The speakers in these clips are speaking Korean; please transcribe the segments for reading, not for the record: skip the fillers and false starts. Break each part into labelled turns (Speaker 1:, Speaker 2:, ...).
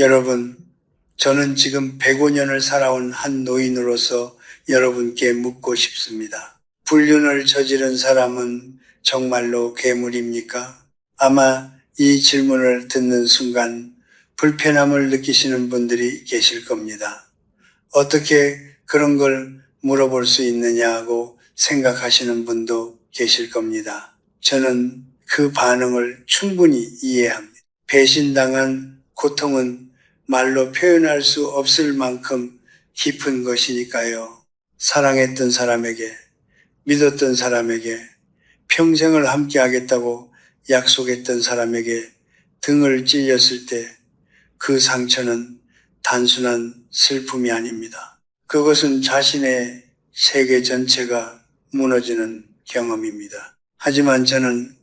Speaker 1: 여러분, 저는 지금 105년을 살아온 한 노인으로서 여러분께 묻고 싶습니다. 불륜을 저지른 사람은 정말로 괴물입니까? 아마 이 질문을 듣는 순간 불편함을 느끼시는 분들이 계실 겁니다. 어떻게 그런 걸 물어볼 수 있느냐고 생각하시는 분도 계실 겁니다. 저는 그 반응을 충분히 이해합니다. 배신당한 고통은 말로 표현할 수 없을 만큼 깊은 것이니까요. 사랑했던 사람에게, 믿었던 사람에게, 평생을 함께 하겠다고 약속했던 사람에게 등을 찔렸을 때 그 상처는 단순한 슬픔이 아닙니다. 그것은 자신의 세계 전체가 무너지는 경험입니다. 하지만 저는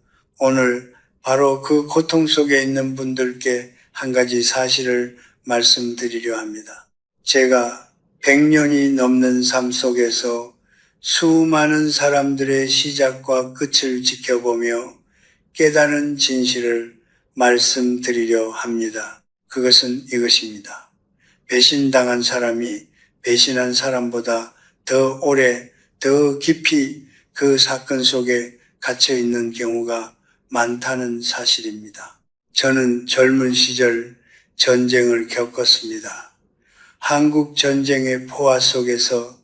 Speaker 1: 오늘 바로 그 고통 속에 있는 분들께 한 가지 사실을 말씀드리려 합니다. 제가 100년이 넘는 삶 속에서 수많은 사람들의 시작과 끝을 지켜보며 깨달은 진실을 말씀드리려 합니다. 그것은 이것입니다. 배신당한 사람이 배신한 사람보다 더 오래, 더 깊이 그 사건 속에 갇혀 있는 경우가 많다는 사실입니다. 저는 젊은 시절 전쟁을 겪었습니다. 한국 전쟁의 포화 속에서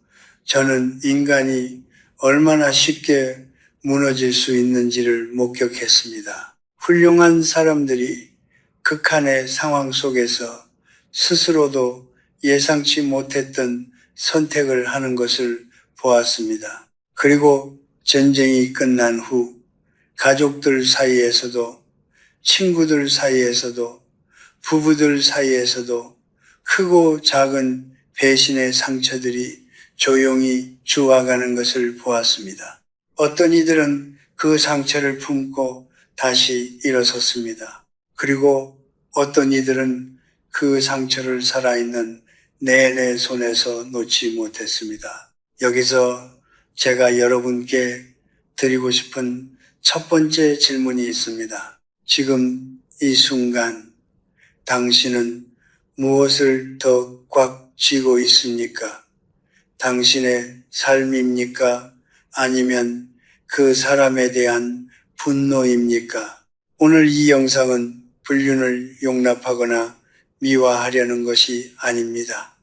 Speaker 1: 저는 인간이 얼마나 쉽게 무너질 수 있는지를 목격했습니다. 훌륭한 사람들이 극한의 상황 속에서 스스로도 예상치 못했던 선택을 하는 것을 보았습니다. 그리고 전쟁이 끝난 후 가족들 사이에서도, 친구들 사이에서도, 부부들 사이에서도 크고 작은 배신의 상처들이 조용히 죽어가는 것을 보았습니다. 어떤 이들은 그 상처를 품고 다시 일어섰습니다. 그리고 어떤 이들은 그 상처를 살아있는 내내 손에서 놓지 못했습니다. 여기서 제가 여러분께 드리고 싶은 첫 번째 질문이 있습니다. 지금 이 순간 당신은 무엇을 더 꽉 쥐고 있습니까? 당신의 삶입니까? 아니면 그 사람에 대한 분노입니까? 오늘 이 영상은 불륜을 용납하거나 미화하려는 것이 아닙니다.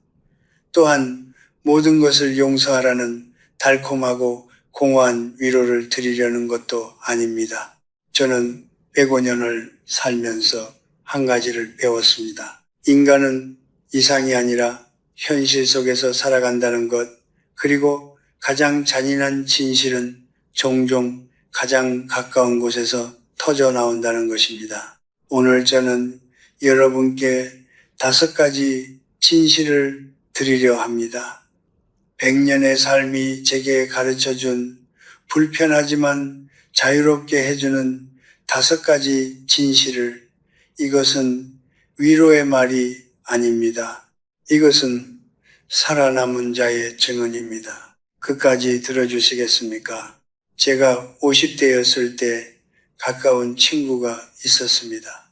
Speaker 1: 또한 모든 것을 용서하라는 달콤하고 공허한 위로를 드리려는 것도 아닙니다. 저는 105년을 살면서 한 가지를 배웠습니다. 인간은 이상이 아니라 현실 속에서 살아간다는 것, 그리고 가장 잔인한 진실은 종종 가장 가까운 곳에서 터져 나온다는 것입니다. 오늘 저는 여러분께 5가지 진실을 드리려 합니다. 100년의 삶이 제게 가르쳐준 불편하지만 자유롭게 해주는 5가지 진실을, 이것은 위로의 말이 아닙니다. 이것은 살아남은 자의 증언입니다. 끝까지 들어주시겠습니까? 제가 50대였을 때 가까운 친구가 있었습니다.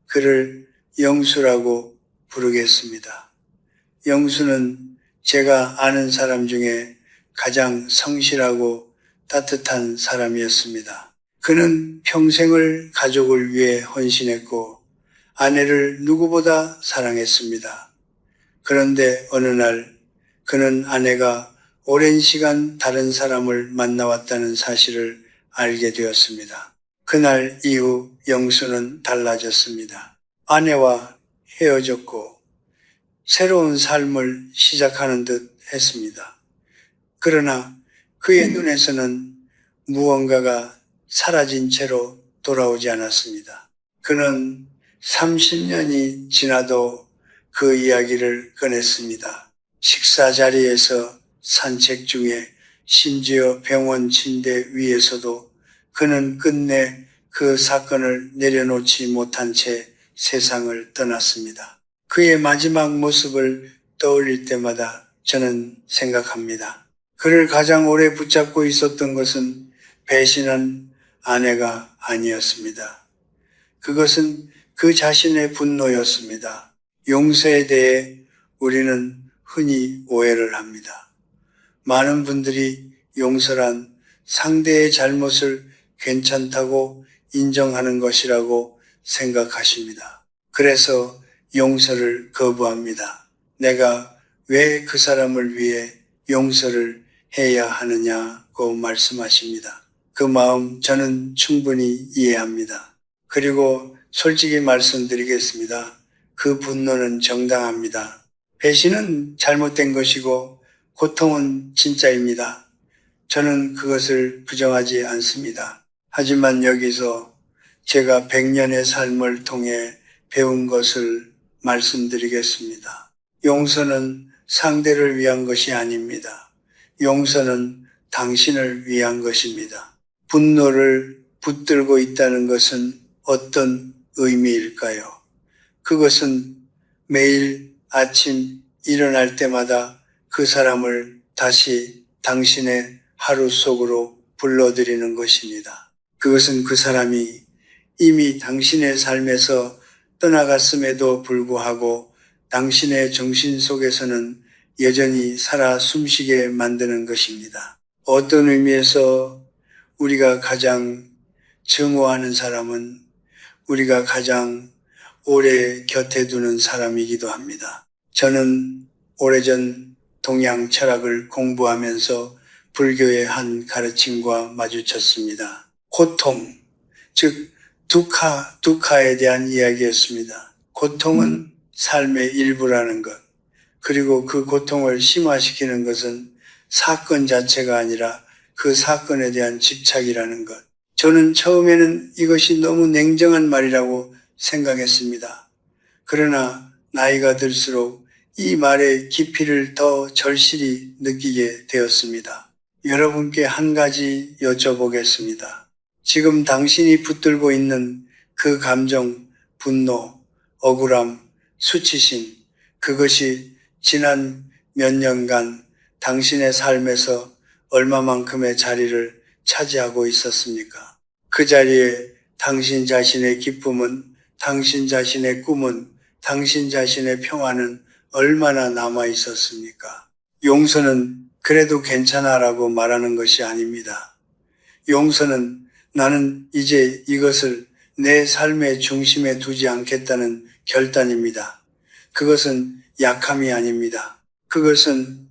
Speaker 1: 그를 영수라고 부르겠습니다. 영수는 제가 아는 사람 중에 가장 성실하고 따뜻한 사람이었습니다. 그는 평생을 가족을 위해 헌신했고 아내를 누구보다 사랑했습니다. 그런데 어느 날 그는 아내가 오랜 시간 다른 사람을 만나왔다는 사실을 알게 되었습니다. 그날 이후 영수는 달라졌습니다. 아내와 헤어졌고 새로운 삶을 시작하는 듯 했습니다. 그러나 그의 눈에서는 무언가가 사라진 채로 돌아오지 않았습니다. 그는 30년이 지나도 그 이야기를 꺼냈습니다. 식사 자리에서, 산책 중에, 심지어 병원 침대 위에서도 그는 끝내 그 사건을 내려놓지 못한 채 세상을 떠났습니다. 그의 마지막 모습을 떠올릴 때마다 저는 생각합니다. 그를 가장 오래 붙잡고 있었던 것은 배신한 아내가 아니었습니다. 그것은 그 자신의 분노였습니다. 용서에 대해 우리는 흔히 오해를 합니다. 많은 분들이 용서란 상대의 잘못을 괜찮다고 인정하는 것이라고 생각하십니다. 그래서 용서를 거부합니다. 내가 왜 그 사람을 위해 용서를 해야 하느냐고 말씀하십니다. 그 마음 저는 충분히 이해합니다. 그리고 솔직히 말씀드리겠습니다. 그 분노는 정당합니다. 배신은 잘못된 것이고 고통은 진짜입니다. 저는 그것을 부정하지 않습니다. 하지만 여기서 제가 100년의 삶을 통해 배운 것을 말씀드리겠습니다. 용서는 상대를 위한 것이 아닙니다. 용서는 당신을 위한 것입니다. 분노를 붙들고 있다는 것은 어떤 의미일까요? 그것은 매일 아침 일어날 때마다 그 사람을 다시 당신의 하루 속으로 불러들이는 것입니다. 그것은 그 사람이 이미 당신의 삶에서 떠나갔음에도 불구하고 당신의 정신 속에서는 여전히 살아 숨쉬게 만드는 것입니다. 어떤 의미에서 우리가 가장 증오하는 사람은 우리가 가장 오래 곁에 두는 사람이기도 합니다. 저는 오래전 동양 철학을 공부하면서 불교의 한 가르침과 마주쳤습니다. 고통, 즉 두카에 대한 이야기였습니다. 고통은 삶의 일부라는 것, 그리고 그 고통을 심화시키는 것은 사건 자체가 아니라 그 사건에 대한 집착이라는 것. 저는 처음에는 이것이 너무 냉정한 말이라고 생각했습니다. 그러나 나이가 들수록 이 말의 깊이를 더 절실히 느끼게 되었습니다. 여러분께 한 가지 여쭤보겠습니다. 지금 당신이 붙들고 있는 그 감정, 분노, 억울함, 수치심, 그것이 지난 몇 년간 당신의 삶에서 얼마만큼의 자리를 차지하고 있었습니까? 그 자리에 당신 자신의 기쁨은, 당신 자신의 꿈은, 당신 자신의 평화는 얼마나 남아 있었습니까? 용서는 그래도 괜찮아라고 말하는 것이 아닙니다. 용서는 나는 이제 이것을 내 삶의 중심에 두지 않겠다는 결단입니다. 그것은 약함이 아닙니다. 그것은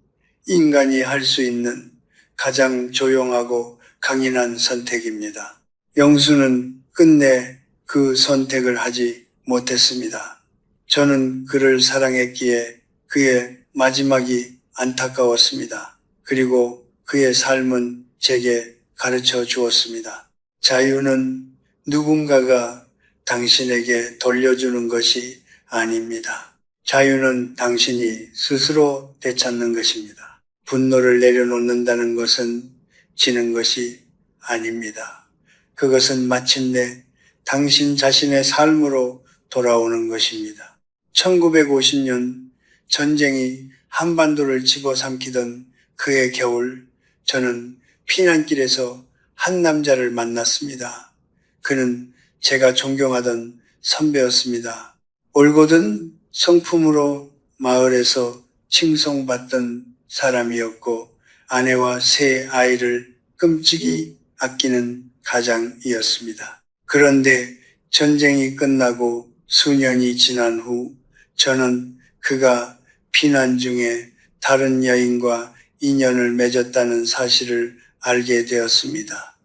Speaker 1: 인간이 할 수 있는 가장 조용하고 강인한 선택입니다. 영수는 끝내 그 선택을 하지 못했습니다. 저는 그를 사랑했기에 그의 마지막이 안타까웠습니다. 그리고 그의 삶은 제게 가르쳐 주었습니다. 자유는 누군가가 당신에게 돌려주는 것이 아닙니다. 자유는 당신이 스스로 되찾는 것입니다. 분노를 내려놓는다는 것은 지는 것이 아닙니다. 그것은 마침내 당신 자신의 삶으로 돌아오는 것입니다. 1950년 전쟁이 한반도를 집어삼키던 그해 겨울, 저는 피난길에서 한 남자를 만났습니다. 그는 제가 존경하던 선배였습니다. 올곧은 성품으로 마을에서 칭송받던 사람이었고 아내와 세 아이를 끔찍이 아끼는 가장이었습니다. 그런데 전쟁이 끝나고 수년이 지난 후 저는 그가 피난 중에 다른 여인과 인연을 맺었다는 사실을 알게 되었습니다.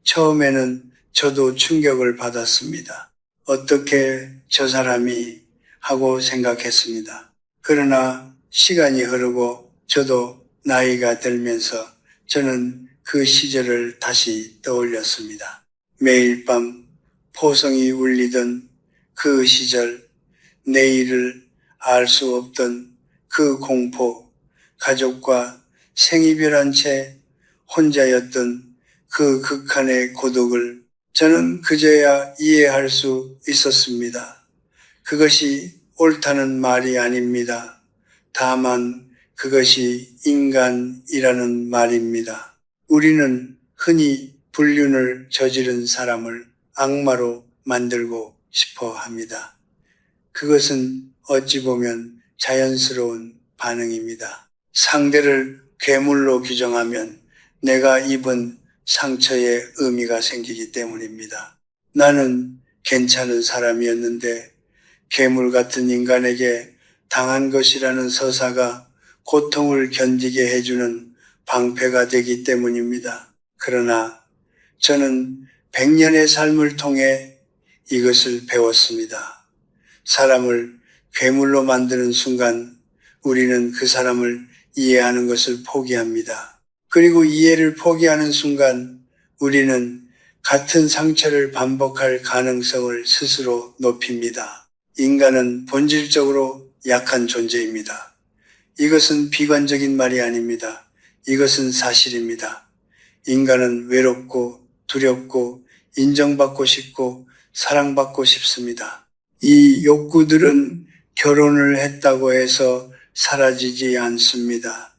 Speaker 1: 처음에는 저도 충격을 받았습니다. 어떻게 저 사람이 하고 생각했습니다. 그러나 시간이 흐르고 저도 나이가 들면서 저는 그 시절을 다시 떠올렸습니다. 매일 밤 포성이 울리던 그 시절, 내일을 알 수 없던 그 공포, 가족과 생이별한 채 혼자였던 그 극한의 고독을 저는 그제야 이해할 수 있었습니다. 그것이 옳다는 말이 아닙니다. 다만 그것이 인간이라는 말입니다. 우리는 흔히 불륜을 저지른 사람을 악마로 만들고 싶어 합니다. 그것은 어찌 보면 자연스러운 반응입니다. 상대를 괴물로 규정하면 내가 입은 상처에 의미가 생기기 때문입니다. 나는 괜찮은 사람이었는데 괴물 같은 인간에게 당한 것이라는 서사가 고통을 견디게 해주는 방패가 되기 때문입니다. 그러나 저는 100년의 삶을 통해 이것을 배웠습니다. 사람을 괴물로 만드는 순간 우리는 그 사람을 이해하는 것을 포기합니다. 그리고 이해를 포기하는 순간 우리는 같은 상처를 반복할 가능성을 스스로 높입니다. 인간은 본질적으로 약한 존재입니다. 이것은 비관적인 말이 아닙니다. 이것은 사실입니다. 인간은 외롭고 두렵고 인정받고 싶고 사랑받고 싶습니다. 이 욕구들은 결혼을 했다고 해서 사라지지 않습니다.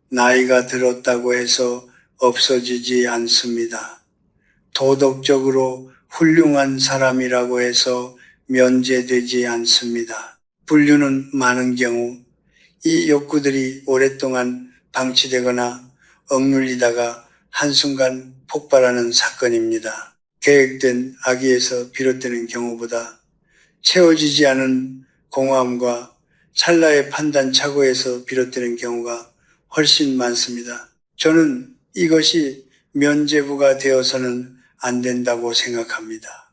Speaker 1: 나이가 들었다고 해서 없어지지 않습니다. 도덕적으로 훌륭한 사람이라고 해서 면제되지 않습니다. 분류는 많은 경우 이 욕구들이 오랫동안 방치되거나 억눌리다가 한순간 폭발하는 사건입니다. 계획된 악의에서 비롯되는 경우보다 채워지지 않은 공허함과 찰나의 판단 착오에서 비롯되는 경우가 훨씬 많습니다. 저는 이것이 면죄부가 되어서는 안 된다고 생각합니다.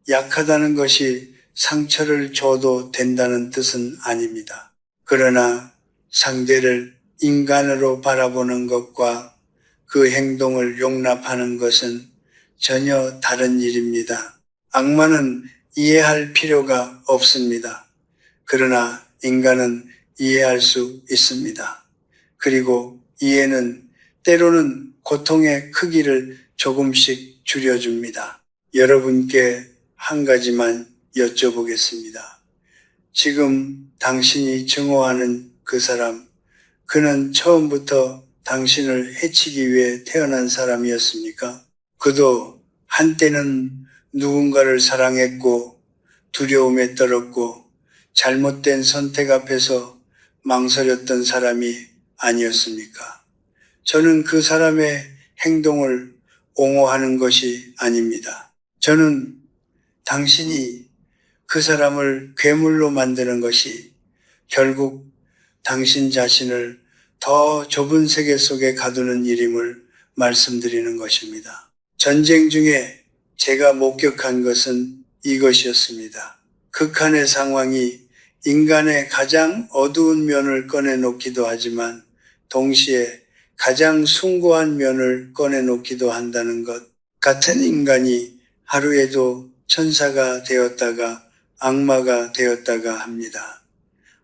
Speaker 1: 약하다는 것이 상처를 줘도 된다는 뜻은 아닙니다. 그러나 상대를 인간으로 바라보는 것과 그 행동을 용납하는 것은 전혀 다른 일입니다. 악마는 이해할 필요가 없습니다. 그러나 인간은 이해할 수 있습니다. 그리고 이해는 때로는 고통의 크기를 조금씩 줄여줍니다. 여러분께 한 가지만 여쭤보겠습니다. 지금 당신이 증오하는 그 사람, 그는 처음부터 당신을 해치기 위해 태어난 사람이었습니까? 그도 한때는 누군가를 사랑했고 두려움에 떨었고 잘못된 선택 앞에서 망설였던 사람이 아니었습니까? 저는 그 사람의 행동을 옹호하는 것이 아닙니다. 저는 당신이 그 사람을 괴물로 만드는 것이 결국 당신 자신을 더 좁은 세계 속에 가두는 일임을 말씀드리는 것입니다. 전쟁 중에 제가 목격한 것은 이것이었습니다. 극한의 상황이 인간의 가장 어두운 면을 꺼내놓기도 하지만 동시에 가장 숭고한 면을 꺼내놓기도 한다는 것. 같은 인간이 하루에도 천사가 되었다가 악마가 되었다가 합니다.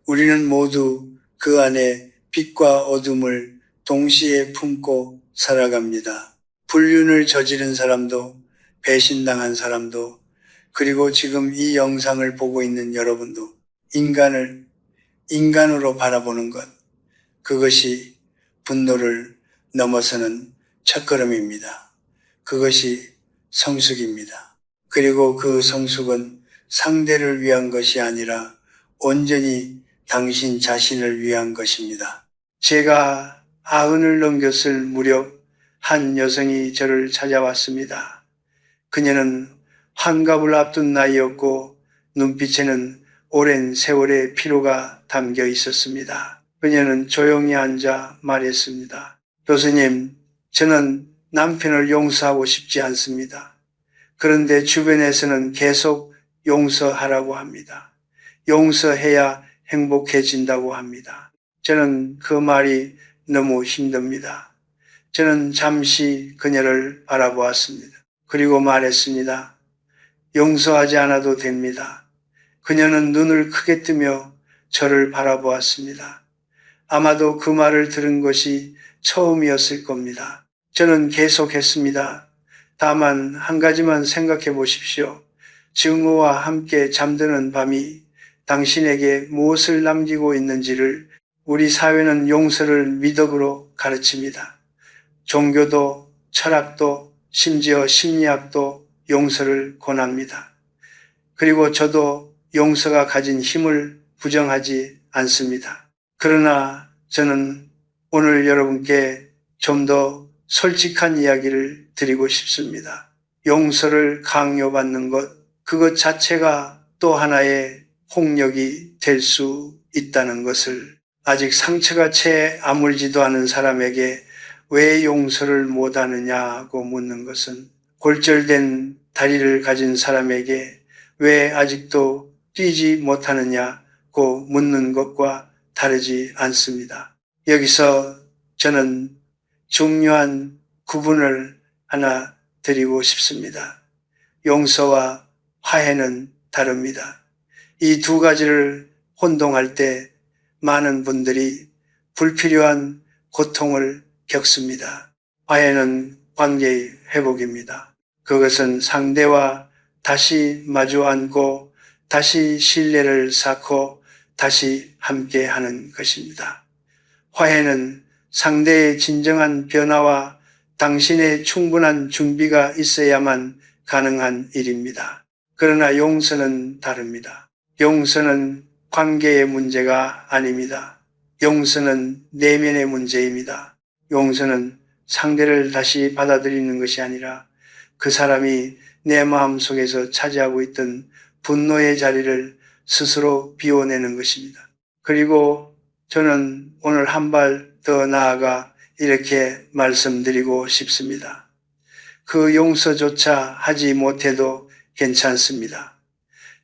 Speaker 1: 우리는 모두 그 안에 빛과 어둠을 동시에 품고 살아갑니다. 불륜을 저지른 사람도, 배신당한 사람도, 그리고 지금 이 영상을 보고 있는 여러분도 인간을 인간으로 바라보는 것, 그것이 분노를 넘어서는 첫걸음입니다. 그것이 성숙입니다. 그리고 그 성숙은 상대를 위한 것이 아니라 온전히 당신 자신을 위한 것입니다. 제가 90을 넘겼을 무렵 한 여성이 저를 찾아왔습니다. 그녀는 환갑을 앞둔 나이였고 눈빛에는 오랜 세월의 피로가 담겨 있었습니다. 그녀는 조용히 앉아 말했습니다. 교수님, 저는 남편을 용서하고 싶지 않습니다. 그런데 주변에서는 계속 용서하라고 합니다. 용서해야 행복해진다고 합니다. 저는 그 말이 너무 힘듭니다. 저는 잠시 그녀를 바라보았습니다. 그리고 말했습니다. 용서하지 않아도 됩니다. 그녀는 눈을 크게 뜨며 저를 바라보았습니다. 아마도 그 말을 들은 것이 처음이었을 겁니다. 저는 계속했습니다. 다만 한 가지만 생각해 보십시오. 증오와 함께 잠드는 밤이 당신에게 무엇을 남기고 있는지를 우리 사회는 용서를 미덕으로 가르칩니다. 종교도 철학도 심지어 심리학도 용서를 권합니다. 그리고 저도 용서가 가진 힘을 부정하지 않습니다. 그러나 저는 오늘 여러분께 좀 더 솔직한 이야기를 드리고 싶습니다. 용서를 강요받는 것, 그것 자체가 또 하나의 폭력이 될 수 있다는 것을, 아직 상처가 채 아물지도 않은 사람에게 왜 용서를 못하느냐고 묻는 것은, 골절된 다리를 가진 사람에게 왜 아직도 뛰지 못하느냐고 묻는 것과 다르지 않습니다. 여기서 저는 중요한 구분을 하나 드리고 싶습니다. 용서와 화해는 다릅니다. 이 두 가지를 혼동할 때 많은 분들이 불필요한 고통을 겪습니다. 화해는 관계의 회복입니다. 그것은 상대와 다시 마주 앉고 다시 신뢰를 쌓고 다시 함께하는 것입니다. 화해는 상대의 진정한 변화와 당신의 충분한 준비가 있어야만 가능한 일입니다. 그러나 용서는 다릅니다. 용서는 관계의 문제가 아닙니다. 용서는 내면의 문제입니다. 용서는 상대를 다시 받아들이는 것이 아니라 그 사람이 내 마음속에서 차지하고 있던 분노의 자리를 스스로 비워내는 것입니다. 그리고 저는 오늘 한 발 더 나아가 이렇게 말씀드리고 싶습니다. 그 용서조차 하지 못해도 괜찮습니다.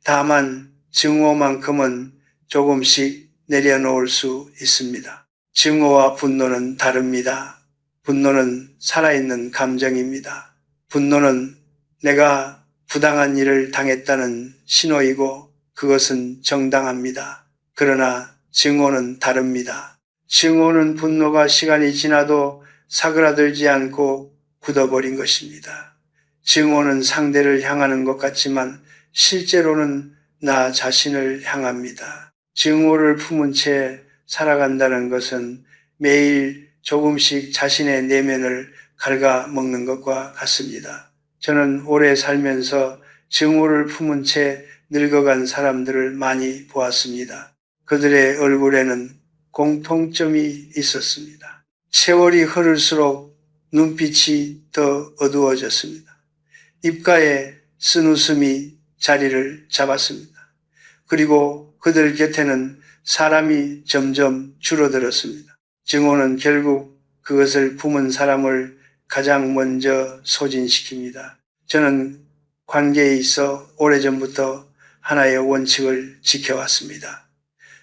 Speaker 1: 다만 증오만큼은 조금씩 내려놓을 수 있습니다. 증오와 분노는 다릅니다. 분노는 살아있는 감정입니다. 분노는 내가 부당한 일을 당했다는 신호이고 그것은 정당합니다. 그러나 증오는 다릅니다. 증오는 분노가 시간이 지나도 사그라들지 않고 굳어버린 것입니다. 증오는 상대를 향하는 것 같지만 실제로는 나 자신을 향합니다. 증오를 품은 채 살아간다는 것은 매일 조금씩 자신의 내면을 갉아먹는 것과 같습니다. 저는 오래 살면서 증오를 품은 채 늙어간 사람들을 많이 보았습니다. 그들의 얼굴에는 공통점이 있었습니다. 세월이 흐를수록 눈빛이 더 어두워졌습니다. 입가에 쓴웃음이 자리를 잡았습니다. 그리고 그들 곁에는 사람이 점점 줄어들었습니다. 증오는 결국 그것을 품은 사람을 가장 먼저 소진시킵니다. 저는 관계에 있어 오래전부터 하나의 원칙을 지켜왔습니다.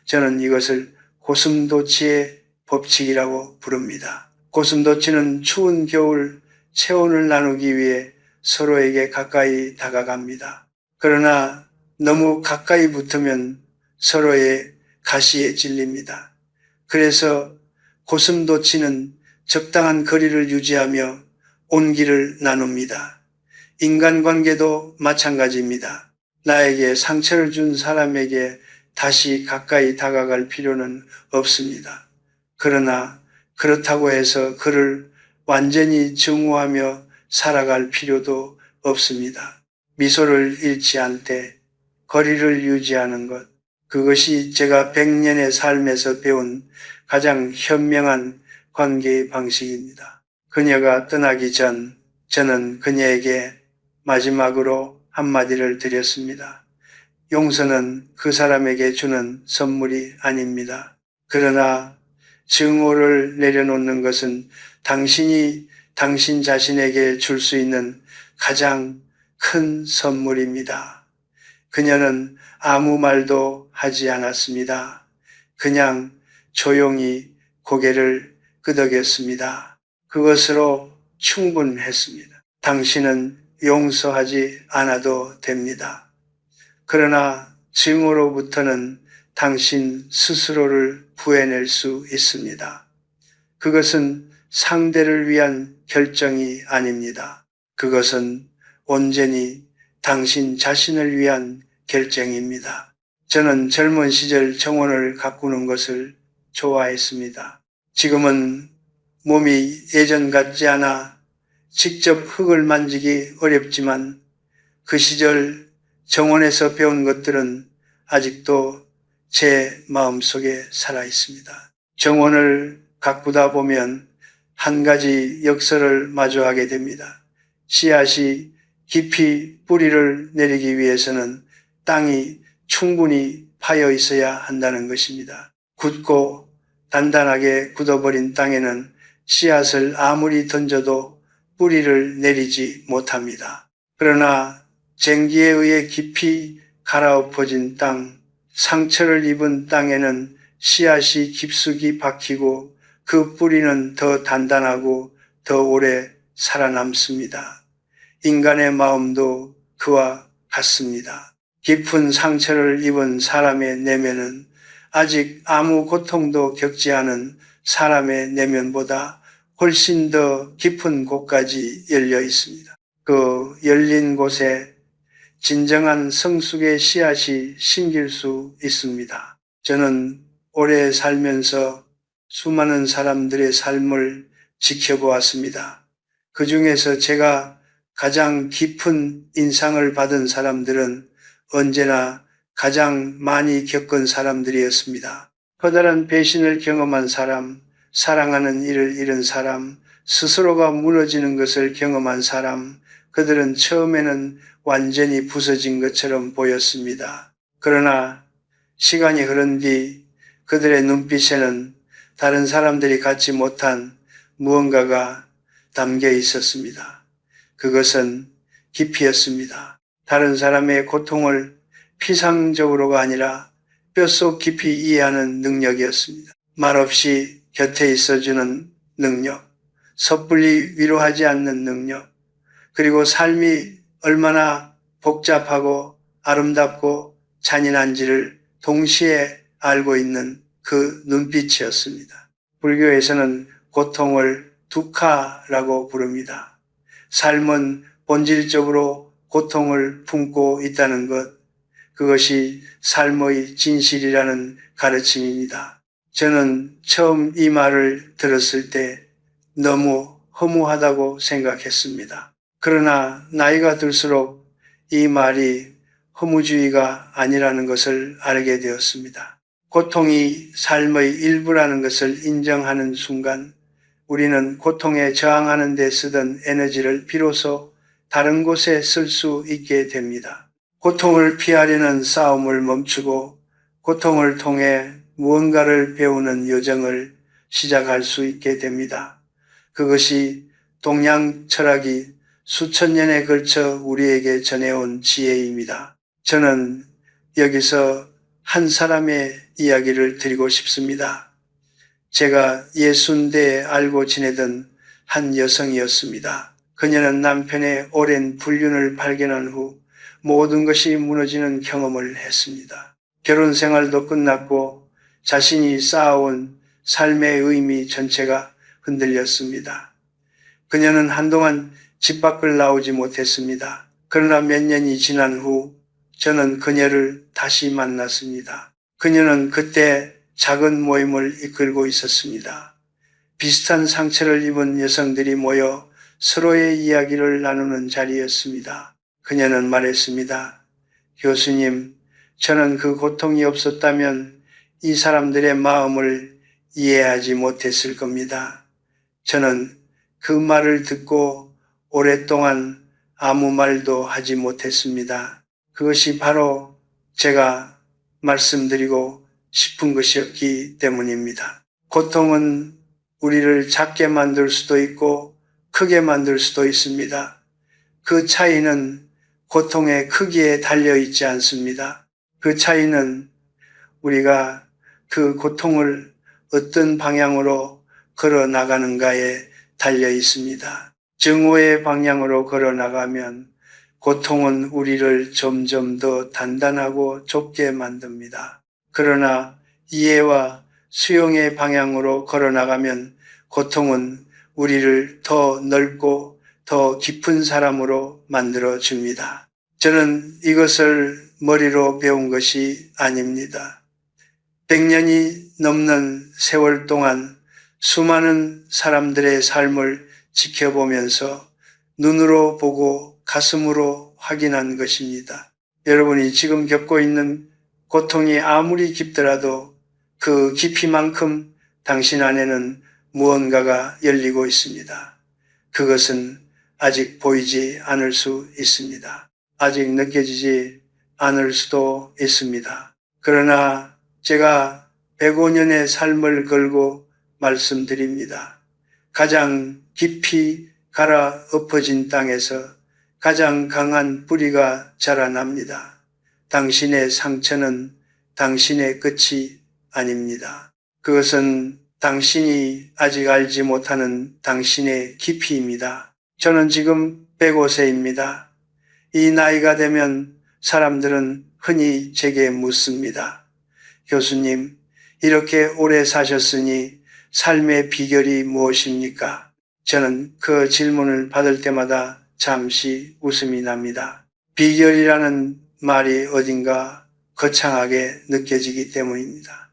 Speaker 1: 저는 이것을 고슴도치의 법칙이라고 부릅니다. 고슴도치는 추운 겨울 체온을 나누기 위해 서로에게 가까이 다가갑니다. 그러나 너무 가까이 붙으면 서로의 가시에 찔립니다. 그래서 고슴도치는 적당한 거리를 유지하며 온기를 나눕니다. 인간관계도 마찬가지입니다. 나에게 상처를 준 사람에게 다시 가까이 다가갈 필요는 없습니다. 그러나 그렇다고 해서 그를 완전히 증오하며 살아갈 필요도 없습니다. 미소를 잃지 않되 거리를 유지하는 것, 그것이 제가 100년의 삶에서 배운 가장 현명한 관계의 방식입니다. 그녀가 떠나기 전 저는 그녀에게 마지막으로 한마디를 드렸습니다. 용서는 그 사람에게 주는 선물이 아닙니다. 그러나 증오를 내려놓는 것은 당신이 당신 자신에게 줄 수 있는 가장 큰 선물입니다. 그녀는 아무 말도 하지 않았습니다. 그냥 조용히 고개를 끄덕였습니다. 그것으로 충분했습니다. 당신은 용서하지 않아도 됩니다. 그러나 증오로부터는 당신 스스로를 구해낼 수 있습니다. 그것은 상대를 위한 결정이 아닙니다. 그것은 온전히 당신 자신을 위한 결정입니다. 저는 젊은 시절 정원을 가꾸는 것을 좋아했습니다. 지금은 몸이 예전 같지 않아 직접 흙을 만지기 어렵지만 그 시절 정원에서 배운 것들은 아직도 제 마음속에 살아 있습니다. 정원을 가꾸다 보면 한 가지 역설을 마주하게 됩니다. 씨앗이 깊이 뿌리를 내리기 위해서는 땅이 충분히 파여 있어야 한다는 것입니다. 굳고 단단하게 굳어버린 땅에는 씨앗을 아무리 던져도 뿌리를 내리지 못합니다. 그러나 쟁기에 의해 깊이 갈아엎어진 땅, 상처를 입은 땅에는 씨앗이 깊숙이 박히고 그 뿌리는 더 단단하고 더 오래 살아남습니다. 인간의 마음도 그와 같습니다. 깊은 상처를 입은 사람의 내면은 아직 아무 고통도 겪지 않은 사람의 내면보다 훨씬 더 깊은 곳까지 열려 있습니다. 그 열린 곳에 진정한 성숙의 씨앗이 심길 수 있습니다. 저는 오래 살면서 수많은 사람들의 삶을 지켜보았습니다. 그 중에서 제가 가장 깊은 인상을 받은 사람들은 언제나 가장 많이 겪은 사람들이었습니다. 커다란 배신을 경험한 사람, 사랑하는 이를 잃은 사람, 스스로가 무너지는 것을 경험한 사람, 그들은 처음에는 완전히 부서진 것처럼 보였습니다. 그러나 시간이 흐른 뒤 그들의 눈빛에는 다른 사람들이 갖지 못한 무언가가 담겨 있었습니다. 그것은 깊이였습니다. 다른 사람의 고통을 피상적으로가 아니라 뼛속 깊이 이해하는 능력이었습니다. 말없이 곁에 있어주는 능력, 섣불리 위로하지 않는 능력, 그리고 삶이 얼마나 복잡하고 아름답고 잔인한지를 동시에 알고 있는 그 눈빛이었습니다. 불교에서는 고통을 두카라고 부릅니다. 삶은 본질적으로 고통을 품고 있다는 것, 그것이 삶의 진실이라는 가르침입니다. 저는 처음 이 말을 들었을 때 너무 허무하다고 생각했습니다. 그러나 나이가 들수록 이 말이 허무주의가 아니라는 것을 알게 되었습니다. 고통이 삶의 일부라는 것을 인정하는 순간 우리는 고통에 저항하는 데 쓰던 에너지를 비로소 다른 곳에 쓸 수 있게 됩니다. 고통을 피하려는 싸움을 멈추고 고통을 통해 무언가를 배우는 여정을 시작할 수 있게 됩니다. 그것이 동양 철학이 수천 년에 걸쳐 우리에게 전해온 지혜입니다. 저는 여기서 한 사람의 이야기를 드리고 싶습니다. 제가 60대에 알고 지내던 한 여성이었습니다. 그녀는 남편의 오랜 불륜을 발견한 후 모든 것이 무너지는 경험을 했습니다. 결혼 생활도 끝났고 자신이 쌓아온 삶의 의미 전체가 흔들렸습니다. 그녀는 한동안 집 밖을 나오지 못했습니다. 그러나 몇 년이 지난 후 저는 그녀를 다시 만났습니다. 그녀는 그때 작은 모임을 이끌고 있었습니다. 비슷한 상처를 입은 여성들이 모여 서로의 이야기를 나누는 자리였습니다. 그녀는 말했습니다. 교수님, 저는 그 고통이 없었다면 이 사람들의 마음을 이해하지 못했을 겁니다. 저는 그 말을 듣고 오랫동안 아무 말도 하지 못했습니다. 그것이 바로 제가 말씀드리고 싶은 것이었기 때문입니다. 고통은 우리를 작게 만들 수도 있고 크게 만들 수도 있습니다. 그 차이는 고통의 크기에 달려 있지 않습니다. 그 차이는 우리가 그 고통을 어떤 방향으로 걸어 나가는가에 달려 있습니다. 정오의 방향으로 걸어 나가면 고통은 우리를 점점 더 단단하고 좁게 만듭니다. 그러나 이해와 수용의 방향으로 걸어 나가면 고통은 우리를 더 넓고 더 깊은 사람으로 만들어 줍니다. 저는 이것을 머리로 배운 것이 아닙니다. 100년이 넘는 세월 동안 수많은 사람들의 삶을 지켜보면서 눈으로 보고 가슴으로 확인한 것입니다. 여러분이 지금 겪고 있는 고통이 아무리 깊더라도 그 깊이만큼 당신 안에는 무언가가 열리고 있습니다. 그것은 아직 보이지 않을 수 있습니다. 아직 느껴지지 않을 수도 있습니다. 그러나 제가 105년의 삶을 걸고 말씀드립니다. 가장 깊이 갈아 엎어진 땅에서 가장 강한 뿌리가 자라납니다. 당신의 상처는 당신의 끝이 아닙니다. 그것은 당신이 아직 알지 못하는 당신의 깊이입니다. 저는 지금 105세입니다. 이 나이가 되면 사람들은 흔히 제게 묻습니다. 교수님, 이렇게 오래 사셨으니 삶의 비결이 무엇입니까? 저는 그 질문을 받을 때마다 잠시 웃음이 납니다. 비결이라는 말이 어딘가 거창하게 느껴지기 때문입니다.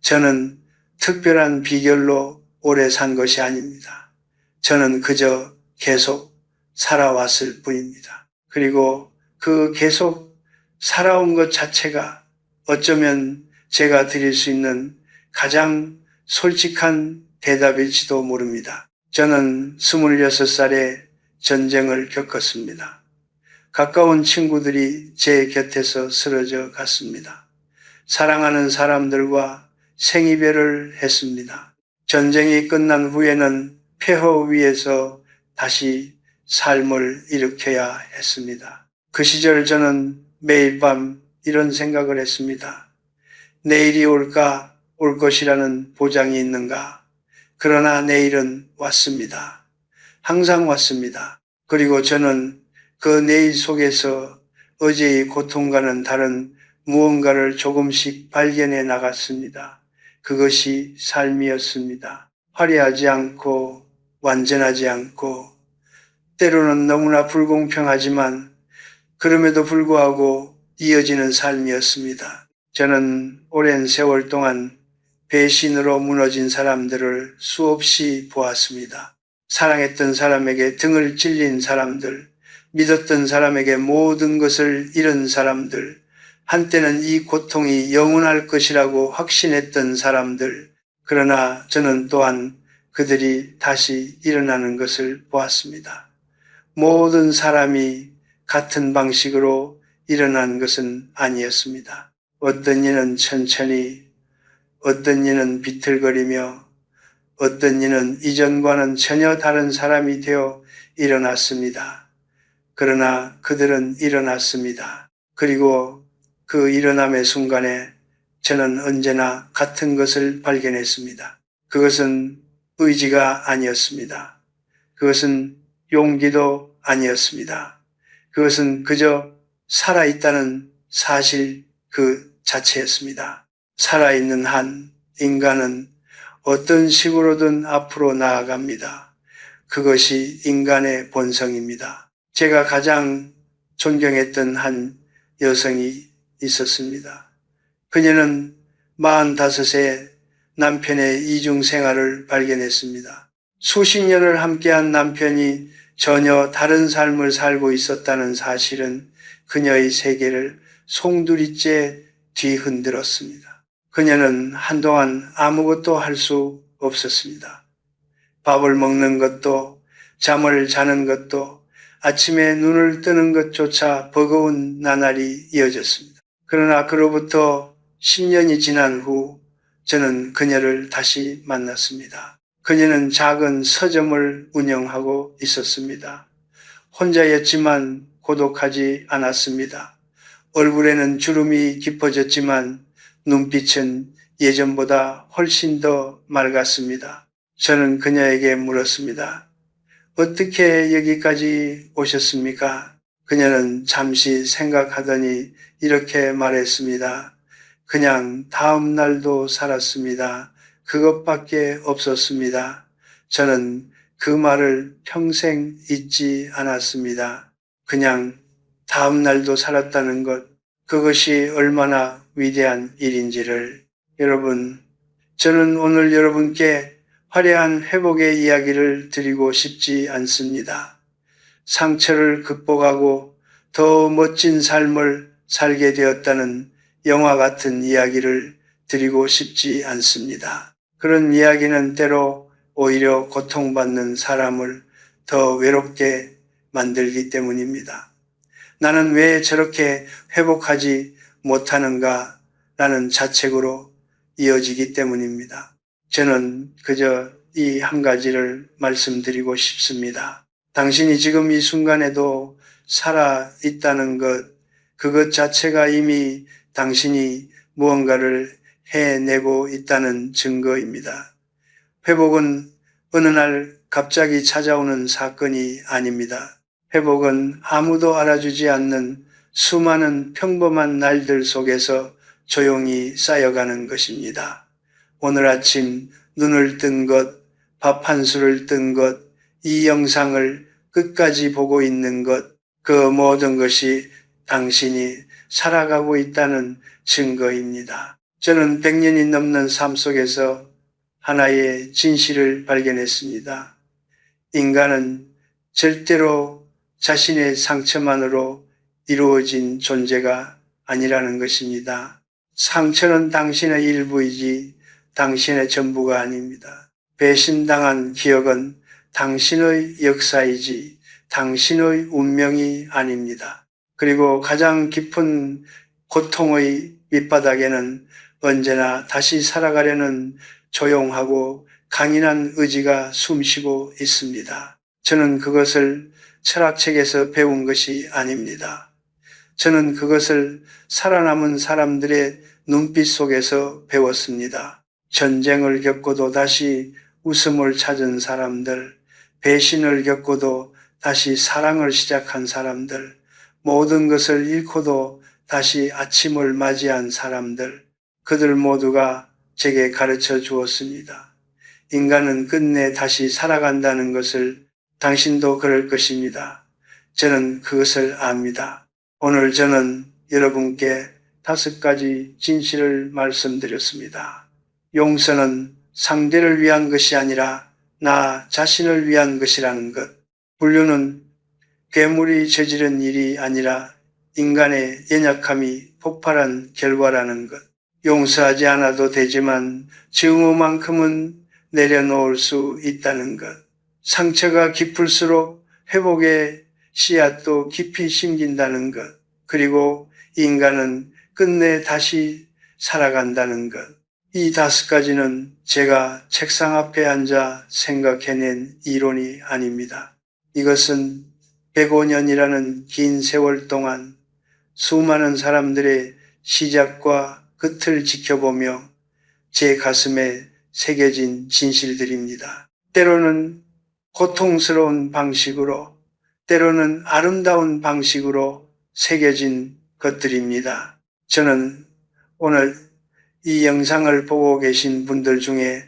Speaker 1: 저는 특별한 비결로 오래 산 것이 아닙니다. 저는 그저 계속 살아왔을 뿐입니다. 그리고 그 계속 살아온 것 자체가 어쩌면 제가 드릴 수 있는 가장 솔직한 대답일지도 모릅니다. 저는 26살에 전쟁을 겪었습니다. 가까운 친구들이 제 곁에서 쓰러져 갔습니다. 사랑하는 사람들과 생이별을 했습니다. 전쟁이 끝난 후에는 폐허 위에서 다시 삶을 일으켜야 했습니다. 그 시절 저는 매일 밤 이런 생각을 했습니다. 내일이 올까 올 것이라는 보장이 있는가? 그러나 내일은 왔습니다. 항상 왔습니다. 그리고 저는 그 내일 속에서 어제의 고통과는 다른 무언가를 조금씩 발견해 나갔습니다. 그것이 삶이었습니다. 화려하지 않고 완전하지 않고 때로는 너무나 불공평하지만 그럼에도 불구하고 이어지는 삶이었습니다. 저는 오랜 세월 동안 배신으로 무너진 사람들을 수없이 보았습니다. 사랑했던 사람에게 등을 찔린 사람들, 믿었던 사람에게 모든 것을 잃은 사람들, 한때는 이 고통이 영원할 것이라고 확신했던 사람들, 그러나 저는 또한 그들이 다시 일어나는 것을 보았습니다. 모든 사람이 같은 방식으로 일어난 것은 아니었습니다. 어떤 이는 천천히, 어떤 이는 비틀거리며, 어떤 이는 이전과는 전혀 다른 사람이 되어 일어났습니다. 그러나 그들은 일어났습니다. 그리고 그 일어남의 순간에 저는 언제나 같은 것을 발견했습니다. 그것은 의지가 아니었습니다. 그것은 용기도 아니었습니다. 그것은 그저 살아있다는 사실 그 자체였습니다. 살아있는 한 인간은 어떤 식으로든 앞으로 나아갑니다. 그것이 인간의 본성입니다. 제가 가장 존경했던 한 여성이 있었습니다. 그녀는 45세 남편의 이중 생활을 발견했습니다. 수십 년을 함께한 남편이 전혀 다른 삶을 살고 있었다는 사실은 그녀의 세계를 송두리째 뒤흔들었습니다. 그녀는 한동안 아무것도 할 수 없었습니다. 밥을 먹는 것도, 잠을 자는 것도, 아침에 눈을 뜨는 것조차 버거운 나날이 이어졌습니다. 그러나 그로부터 10년이 지난 후 저는 그녀를 다시 만났습니다. 그녀는 작은 서점을 운영하고 있었습니다. 혼자였지만 고독하지 않았습니다. 얼굴에는 주름이 깊어졌지만 눈빛은 예전보다 훨씬 더 맑았습니다. 저는 그녀에게 물었습니다. 어떻게 여기까지 오셨습니까? 그녀는 잠시 생각하더니 이렇게 말했습니다. 그냥 다음 날도 살았습니다. 그것밖에 없었습니다. 저는 그 말을 평생 잊지 않았습니다. 그냥 다음 날도 살았다는 것, 그것이 얼마나 위대한 일인지를. 여러분, 저는 오늘 여러분께 화려한 회복의 이야기를 드리고 싶지 않습니다. 상처를 극복하고 더 멋진 삶을 살게 되었다는 영화 같은 이야기를 드리고 싶지 않습니다. 그런 이야기는 때로 오히려 고통받는 사람을 더 외롭게 만들기 때문입니다. 나는 왜 저렇게 회복하지 못하는가 라는 자책으로 이어지기 때문입니다. 저는 그저 이 한 가지를 말씀드리고 싶습니다. 당신이 지금 이 순간에도 살아 있다는 것, 그것 자체가 이미 당신이 무언가를 해내고 있다는 증거입니다. 회복은 어느 날 갑자기 찾아오는 사건이 아닙니다. 회복은 아무도 알아주지 않는 수많은 평범한 날들 속에서 조용히 쌓여가는 것입니다. 오늘 아침 눈을 뜬 것, 밥 한 술을 뜬 것, 이 영상을 끝까지 보고 있는 것, 그 모든 것이 당신이 살아가고 있다는 증거입니다. 저는 100년이 넘는 삶 속에서 하나의 진실을 발견했습니다. 인간은 절대로 자신의 상처만으로 이루어진 존재가 아니라는 것입니다. 상처는 당신의 일부이지 당신의 전부가 아닙니다. 배신당한 기억은 당신의 역사이지 당신의 운명이 아닙니다. 그리고 가장 깊은 고통의 밑바닥에는 언제나 다시 살아가려는 조용하고 강인한 의지가 숨쉬고 있습니다. 저는 그것을 철학책에서 배운 것이 아닙니다. 저는 그것을 살아남은 사람들의 눈빛 속에서 배웠습니다. 전쟁을 겪고도 다시 웃음을 찾은 사람들, 배신을 겪고도 다시 사랑을 시작한 사람들, 모든 것을 잃고도 다시 아침을 맞이한 사람들, 그들 모두가 제게 가르쳐 주었습니다. 인간은 끝내 다시 살아간다는 것을 당신도 그럴 것입니다. 저는 그것을 압니다. 오늘 저는 여러분께 5가지 진실을 말씀드렸습니다. 용서는 상대를 위한 것이 아니라 나 자신을 위한 것이라는 것. 불륜은 괴물이 저지른 일이 아니라 인간의 연약함이 폭발한 결과라는 것. 용서하지 않아도 되지만 증오만큼은 내려놓을 수 있다는 것. 상처가 깊을수록 회복의 씨앗도 깊이 심긴다는 것. 그리고 인간은 끝내 다시 살아간다는 것. 이 5가지는 제가 책상 앞에 앉아 생각해낸 이론이 아닙니다. 이것은 105년이라는 긴 세월 동안 수많은 사람들의 시작과 끝을 지켜보며 제 가슴에 새겨진 진실들입니다. 때로는 고통스러운 방식으로, 때로는 아름다운 방식으로 새겨진 것들입니다. 저는 오늘 이 영상을 보고 계신 분들 중에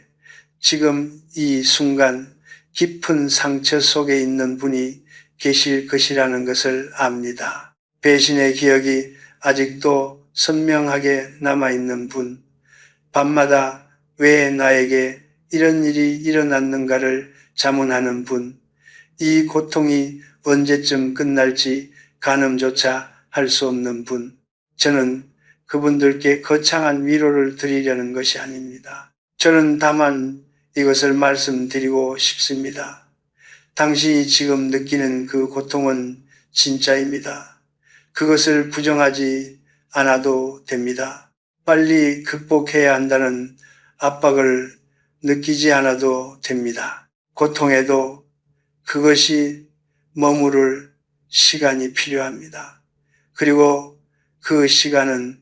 Speaker 1: 지금 이 순간 깊은 상처 속에 있는 분이 계실 것이라는 것을 압니다. 배신의 기억이 아직도 선명하게 남아있는 분, 밤마다 왜 나에게 이런 일이 일어났는가를 자문하는 분, 이 고통이 언제쯤 끝날지 가늠조차 할 수 없는 분, 저는 그분들께 거창한 위로를 드리려는 것이 아닙니다. 저는 다만 이것을 말씀드리고 싶습니다. 당신이 지금 느끼는 그 고통은 진짜입니다. 그것을 부정하지 않아도 됩니다. 빨리 극복해야 한다는 압박을 느끼지 않아도 됩니다. 고통에도 그것이 머무를 시간이 필요합니다. 그리고 그 시간은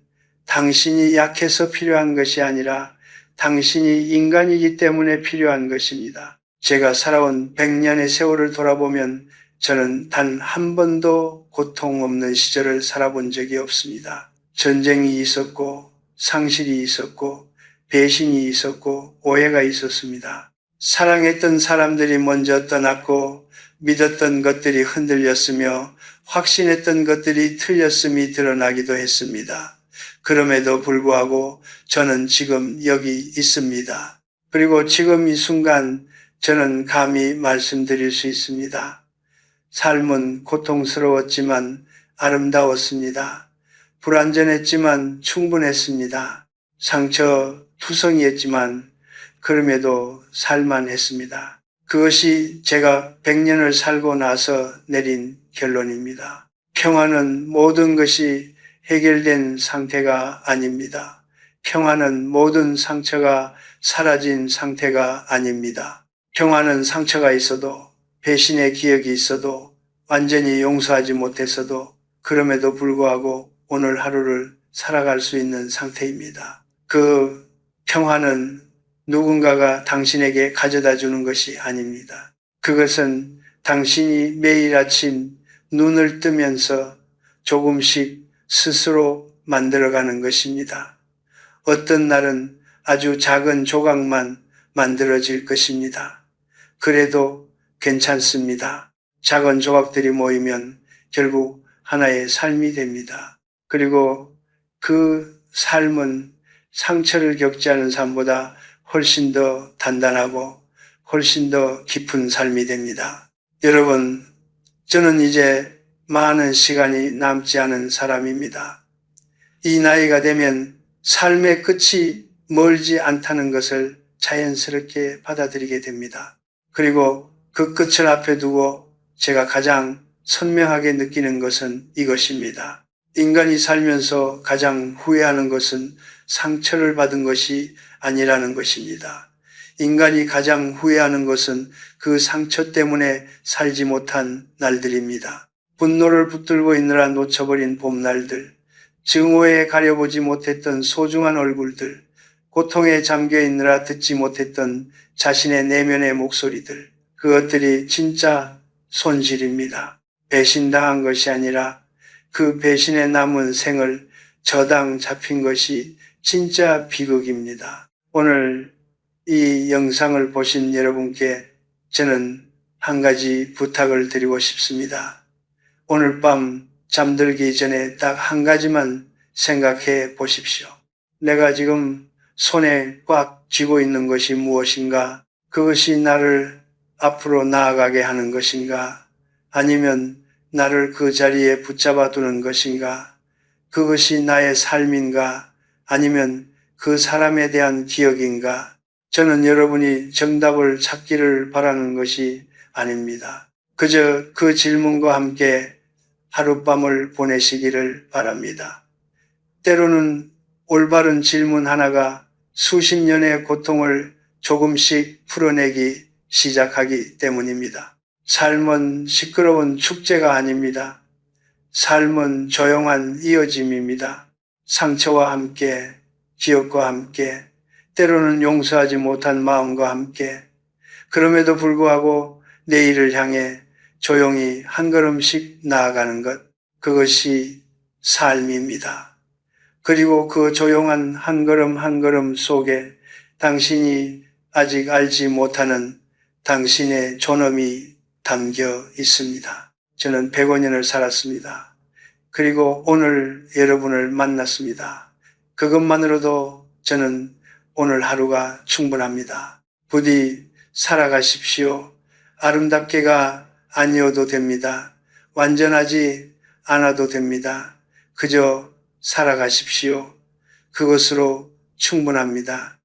Speaker 1: 당신이 약해서 필요한 것이 아니라 당신이 인간이기 때문에 필요한 것입니다. 제가 살아온 100년의 세월을 돌아보면 저는 단 한 번도 고통 없는 시절을 살아본 적이 없습니다. 전쟁이 있었고 상실이 있었고 배신이 있었고 오해가 있었습니다. 사랑했던 사람들이 먼저 떠났고 믿었던 것들이 흔들렸으며 확신했던 것들이 틀렸음이 드러나기도 했습니다. 그럼에도 불구하고 저는 지금 여기 있습니다. 그리고 지금 이 순간 저는 감히 말씀드릴 수 있습니다. 삶은 고통스러웠지만 아름다웠습니다. 불완전했지만 충분했습니다. 상처 투성이했지만 그럼에도 살만했습니다. 그것이 제가 100년을 살고 나서 내린 결론입니다. 평화는 모든 것이 해결된 상태가 아닙니다. 평화는 모든 상처가 사라진 상태가 아닙니다. 평화는 상처가 있어도, 배신의 기억이 있어도, 완전히 용서하지 못했어도 그럼에도 불구하고 오늘 하루를 살아갈 수 있는 상태입니다. 그 평화는 누군가가 당신에게 가져다 주는 것이 아닙니다. 그것은 당신이 매일 아침 눈을 뜨면서 조금씩 스스로 만들어가는 것입니다. 어떤 날은 아주 작은 조각만 만들어질 것입니다. 그래도 괜찮습니다. 작은 조각들이 모이면 결국 하나의 삶이 됩니다. 그리고 그 삶은 상처를 겪지 않은 삶보다 훨씬 더 단단하고 훨씬 더 깊은 삶이 됩니다. 여러분, 저는 이제 많은 시간이 남지 않은 사람입니다. 이 나이가 되면 삶의 끝이 멀지 않다는 것을 자연스럽게 받아들이게 됩니다. 그리고 그 끝을 앞에 두고 제가 가장 선명하게 느끼는 것은 이것입니다. 인간이 살면서 가장 후회하는 것은 상처를 받은 것이 아니라는 것입니다. 인간이 가장 후회하는 것은 그 상처 때문에 살지 못한 날들입니다. 분노를 붙들고 있느라 놓쳐버린 봄날들, 증오에 가려보지 못했던 소중한 얼굴들, 고통에 잠겨 있느라 듣지 못했던 자신의 내면의 목소리들, 그것들이 진짜 손실입니다. 배신당한 것이 아니라 그 배신에 남은 생을 저당 잡힌 것이 진짜 비극입니다. 오늘 이 영상을 보신 여러분께 저는 한 가지 부탁을 드리고 싶습니다. 오늘 밤 잠들기 전에 딱 한 가지만 생각해 보십시오. 내가 지금 손에 꽉 쥐고 있는 것이 무엇인가? 그것이 나를 앞으로 나아가게 하는 것인가? 아니면 나를 그 자리에 붙잡아 두는 것인가? 그것이 나의 삶인가? 아니면 그 사람에 대한 기억인가? 저는 여러분이 정답을 찾기를 바라는 것이 아닙니다. 그저 그 질문과 함께 하룻밤을 보내시기를 바랍니다. 때로는 올바른 질문 하나가 수십 년의 고통을 조금씩 풀어내기 시작하기 때문입니다. 삶은 시끄러운 축제가 아닙니다. 삶은 조용한 이어짐입니다. 상처와 함께, 기억과 함께, 때로는 용서하지 못한 마음과 함께, 그럼에도 불구하고 내일을 향해 조용히 한 걸음씩 나아가는 것, 그것이 삶입니다. 그리고 그 조용한 한 걸음 한 걸음 속에 당신이 아직 알지 못하는 당신의 존엄이 담겨 있습니다. 저는 105년을 살았습니다. 그리고 오늘 여러분을 만났습니다. 그것만으로도 저는 오늘 하루가 충분합니다. 부디 살아가십시오. 아름답게가 아니어도 됩니다. 완전하지 않아도 됩니다. 그저 살아가십시오. 그것으로 충분합니다.